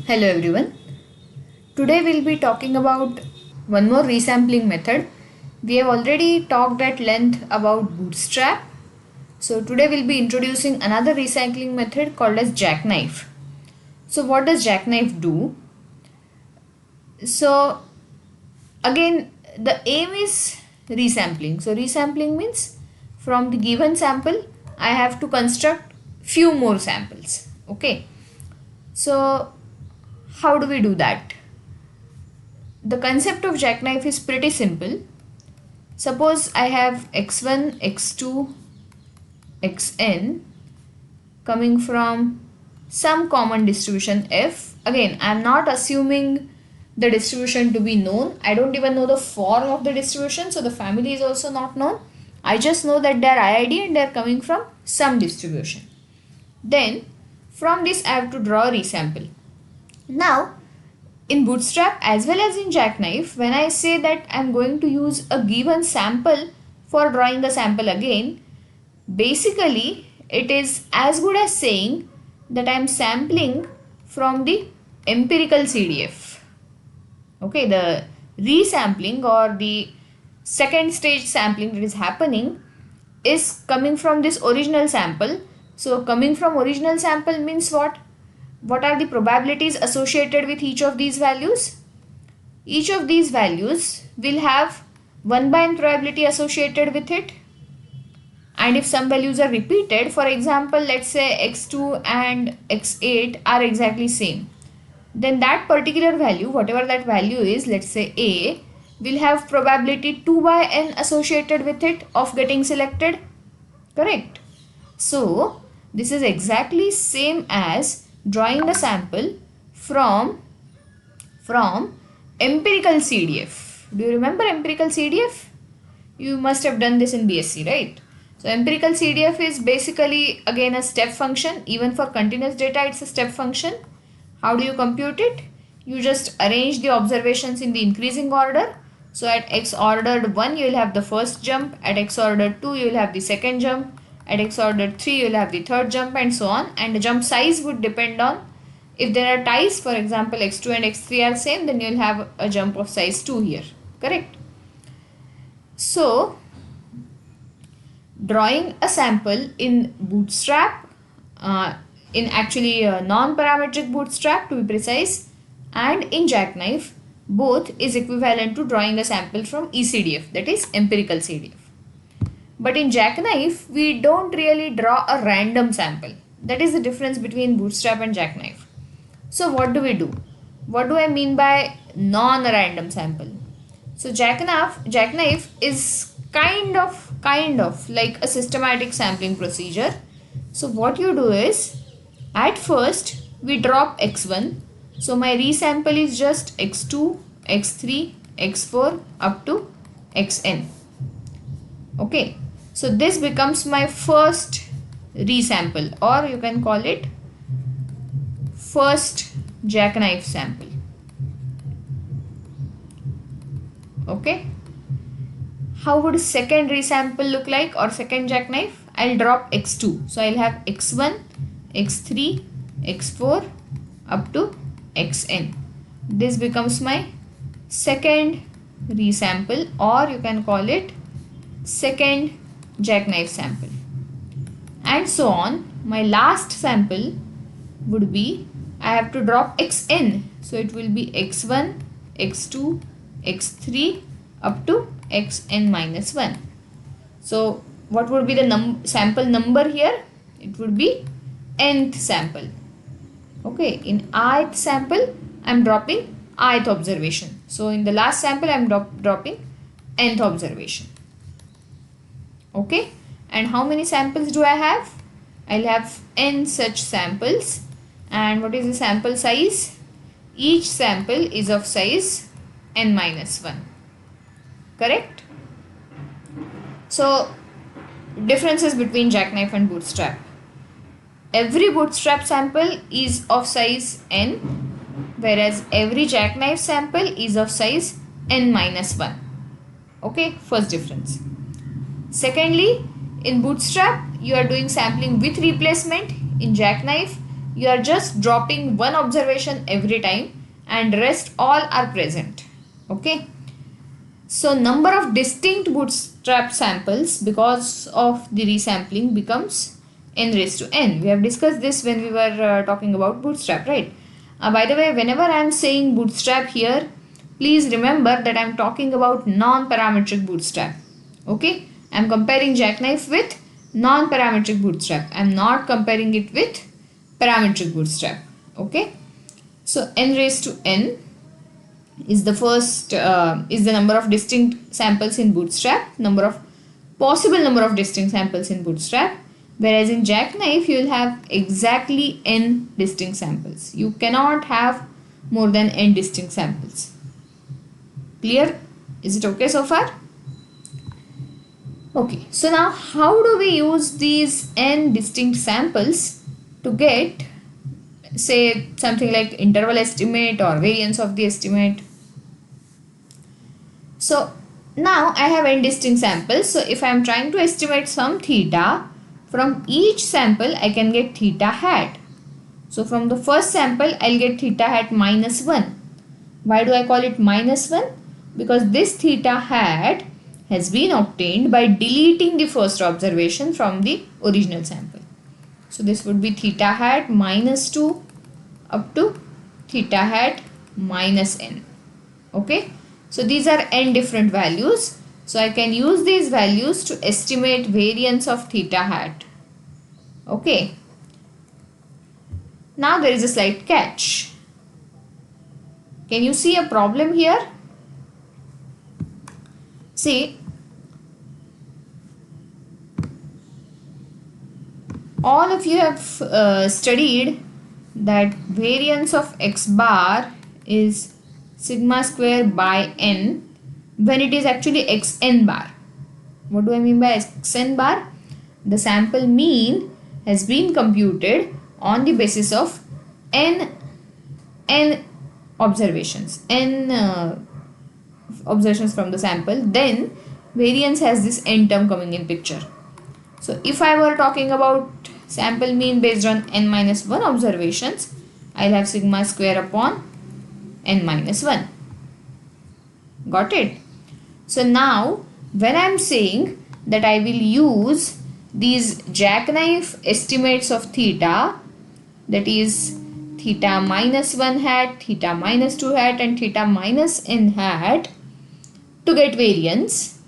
Hello everyone. Today we'll be talking about one more resampling method. We have already talked at length about bootstrap. So today we'll be introducing another recycling method called as jackknife. So what does jackknife do? So again the aim is resampling. So resampling means from the given sample I have to construct few more samples. Okay. So how do we do that? The concept of jackknife is pretty simple. Suppose I have x1, x2, xn coming from some common distribution f. Again, I am not assuming the distribution to be known. I don't even know the form of the distribution, so the family is also not known. I just know that they are IID and they are coming from some distribution. Then from this I have to draw a resample. Now in Bootstrap as well as in Jackknife, when I say that I am going to use a given sample for drawing a sample again, basically it is as good as saying that I am sampling from the empirical CDF. Okay, the resampling or the second stage sampling that is happening is coming from this original sample. So coming from original sample means what? What are the probabilities associated with each of these values? Each of these values will have 1 by n probability associated with it. And if some values are repeated, for example, let's say x2 and x8 are exactly same, then that particular value, whatever that value is, let's say a, will have probability 2 by n associated with it of getting selected. Correct? So this is exactly same as drawing a sample from empirical CDF. Do you remember empirical CDF? You must have done this in BSc, right? So empirical CDF is basically again a step function. Even for continuous data, it's a step function. How do you compute it? You just arrange the observations in the increasing order. So at x ordered 1, you will have the first jump. At x ordered 2, you will have the second jump. At x ordered 3, you will have the third jump and so on. And the jump size would depend on, if there are ties, for example, x2 and x3 are same, then you will have a jump of size 2 here. Correct? So drawing a sample in Bootstrap, in actually non-parametric Bootstrap to be precise, and in Jackknife, both is equivalent to drawing a sample from ECDF, that is empirical CDF. But in Jackknife, we don't really draw a random sample. That is the difference between Bootstrap and Jackknife. So what do we do? What do I mean by non-random sample? So Jackknife is kind of like a systematic sampling procedure. So what you do is, at first we drop x1. So my resample is just x2, x3, x4 up to xn. Okay. So this becomes my first resample, or you can call it first jackknife sample. Okay. How would second resample look like, or second jackknife? I'll drop x2. So I'll have x1, x3, x4 up to xn. This becomes my second resample, or you can call it second jackknife sample. And so on. My last sample would be, I have to drop xn. So it will be x1, x2, x3 up to xn minus 1. So what would be the sample number here? It would be nth sample. Okay, in ith sample I am dropping ith observation. So in the last sample I am dropping nth observation. Okay, and how many samples do I have? I'll have n such samples. And what is the sample size? Each sample is of size n minus 1. Correct? So differences between Jackknife and Bootstrap. Every Bootstrap sample is of size n, whereas every Jackknife sample is of size n minus 1. Okay, first difference. Secondly, in Bootstrap, you are doing sampling with replacement. In Jackknife, you are just dropping one observation every time and rest all are present. Okay. So number of distinct bootstrap samples because of the resampling becomes n raised to n. We have discussed this when we were talking about bootstrap, right? By the way, whenever I am saying bootstrap here, please remember that I am talking about non-parametric bootstrap. Okay, I am comparing Jackknife with non-parametric bootstrap. I am not comparing it with parametric bootstrap. Okay, so n raised to n is the first is the number of distinct samples in bootstrap, possible number of distinct samples in bootstrap, whereas in Jackknife you will have exactly n distinct samples. You cannot have more than n distinct samples. Clear? Is it okay so far? Okay, so now how do we use these n distinct samples to get, say, something like interval estimate or variance of the estimate? So now I have n distinct samples. So if I am trying to estimate some theta, from each sample I can get theta hat. So from the first sample I'll get theta hat minus 1. Why do I call it minus 1? Because this theta hat has been obtained by deleting the first observation from the original sample. So this would be theta hat minus 2 up to theta hat minus n. Okay. So these are n different values. So I can use these values to estimate variance of theta hat. Okay. Now there is a slight catch. Can you see a problem here? See, all of you have studied that variance of x bar is sigma square by n when it is actually xn bar. What do I mean by xn bar? The sample mean has been computed on the basis of n observations, observations from the sample, then variance has this n term coming in picture. So if I were talking about sample mean based on n minus 1 observations, I'll have sigma square upon n minus 1. Got it? So now when I'm saying that I will use these Jackknife estimates of theta, that is theta minus 1 hat, theta minus 2 hat and theta minus n hat to get variance,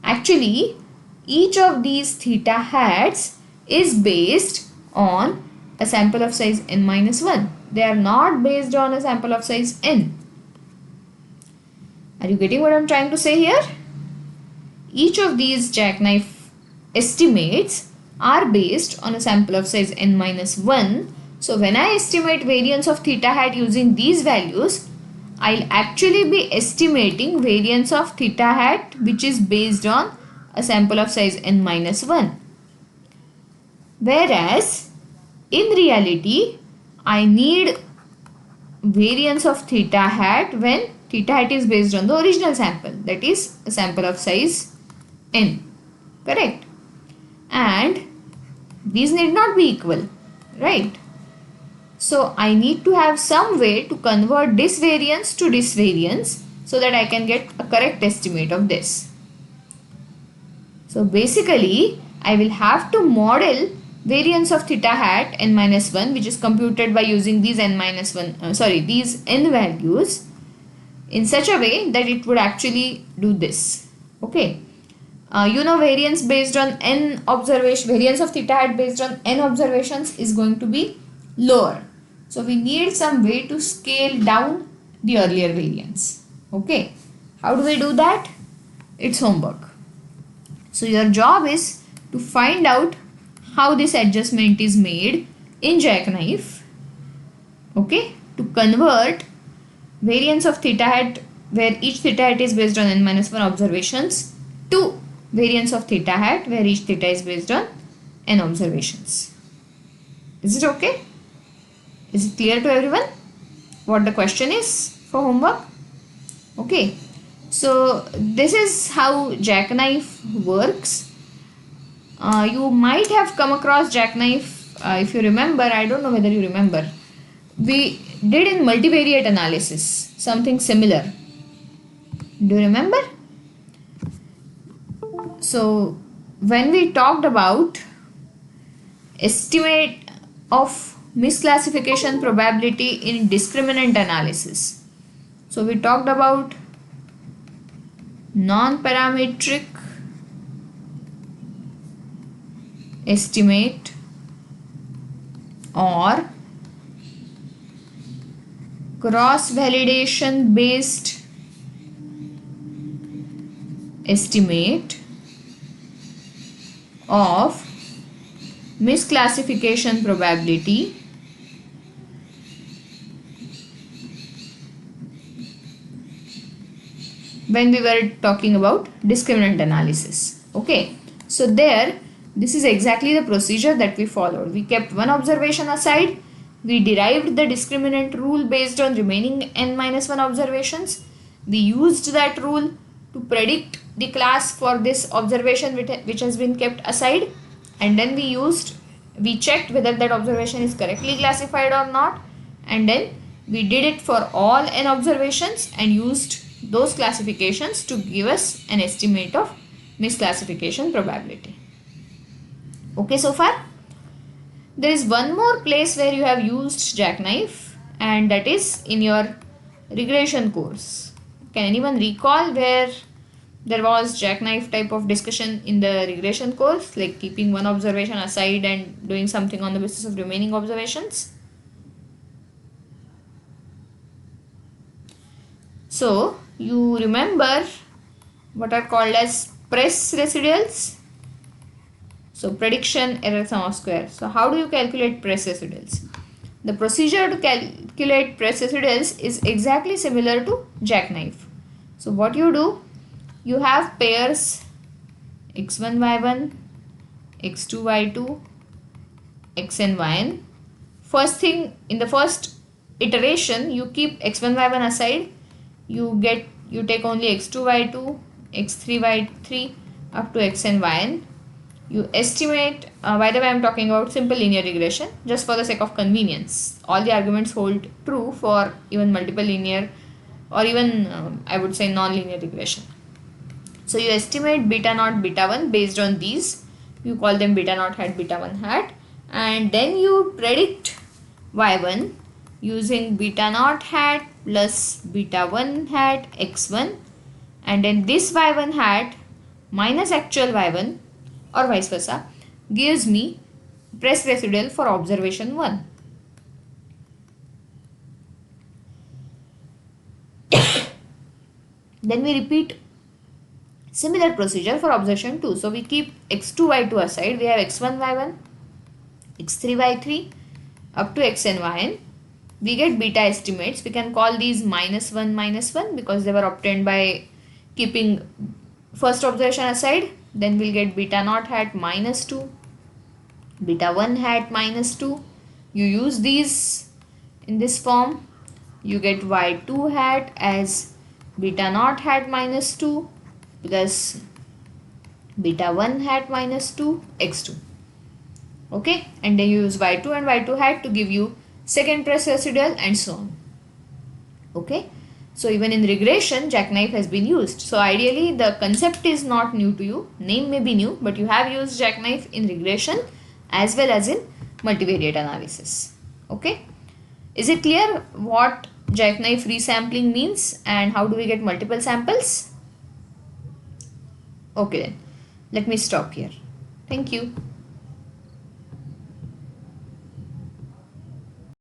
actually each of these theta hats is based on a sample of size n minus 1. They are not based on a sample of size n. Are you getting what I'm trying to say here? Each of these Jackknife estimates are based on a sample of size n minus 1. So when I estimate variance of theta hat using these values, I'll actually be estimating variance of theta hat which is based on a sample of size n minus 1. Whereas in reality, I need variance of theta hat when theta hat is based on the original sample, that is a sample of size n. Correct? And these need not be equal, right? So I need to have some way to convert this variance to this variance so that I can get a correct estimate of this. So basically I will have to model variance of theta hat n minus 1, which is computed by using these these n values in such a way that it would actually do this. Okay. Variance based on n observation, variance of theta hat based on n observations is going to be lower. So we need some way to scale down the earlier variance. Okay. How do we do that? It's homework. So your job is to find out how this adjustment is made in Jackknife. Okay. To convert variance of theta hat where each theta hat is based on n minus 1 observations to variance of theta hat where each theta is based on n observations. Is it okay? Is it clear to everyone what the question is for homework? Okay. So this is how Jackknife works. You might have come across Jackknife if you remember, I don't know whether you remember, we did in multivariate analysis something similar. Do you remember? So when we talked about estimate of misclassification probability in discriminant analysis, so we talked about non-parametric estimate or cross-validation based estimate of misclassification probability when we were talking about discriminant analysis. Okay, so there, this is exactly the procedure that we followed. We kept one observation aside, we derived the discriminant rule based on remaining n-1 observations. We used that rule to predict the class for this observation which has been kept aside, and then we checked whether that observation is correctly classified or not, and then we did it for all n observations and used those classifications to give us an estimate of misclassification probability. Okay, so far? There is one more place where you have used jackknife, and that is in your regression course. Can anyone recall where there was jackknife type of discussion in the regression course, like keeping one observation aside and doing something on the basis of remaining observations? So you remember what are called as PRESS residuals. So prediction error sum of square. So how do you calculate PRESS residuals? The procedure to calculate PRESS residuals is exactly similar to jackknife. So what you do, you have pairs x1 y1, x2 y2, xn yn. First thing, in the first iteration, you keep x1 y1 aside. You take only x2 y2, x3 y3 up to xn yn. You estimate, by the way I am talking about simple linear regression just for the sake of convenience. All the arguments hold true for even multiple linear or even I would say non-linear regression. So you estimate beta naught beta 1 based on these. You call them beta naught hat beta 1 hat, and then you predict y1 using beta naught hat plus beta 1 hat x1, and then this y1 hat minus actual y1 or vice versa gives me PRESS residual for observation 1. Then we repeat similar procedure for observation 2. So we keep x2 y2 aside. We have x1 y1, x3 y3 up to xn yn. We get beta estimates. We can call these -1 because they were obtained by keeping first observation aside. Then we'll get beta naught hat -2, beta 1 hat -2. You use these in this form. You get y2 hat as beta naught hat -2 plus beta 1 hat -2 x2. Okay, and then you use y2 and y2 hat to give you second PRESS residual and so on. Okay, so even in regression jackknife has been used. So ideally the concept is not new to you, name may be new, but you have used jackknife in regression as well as in multivariate analysis. Okay, is it clear what jackknife resampling means and how do we get multiple samples? Okay then, let me stop here. Thank you.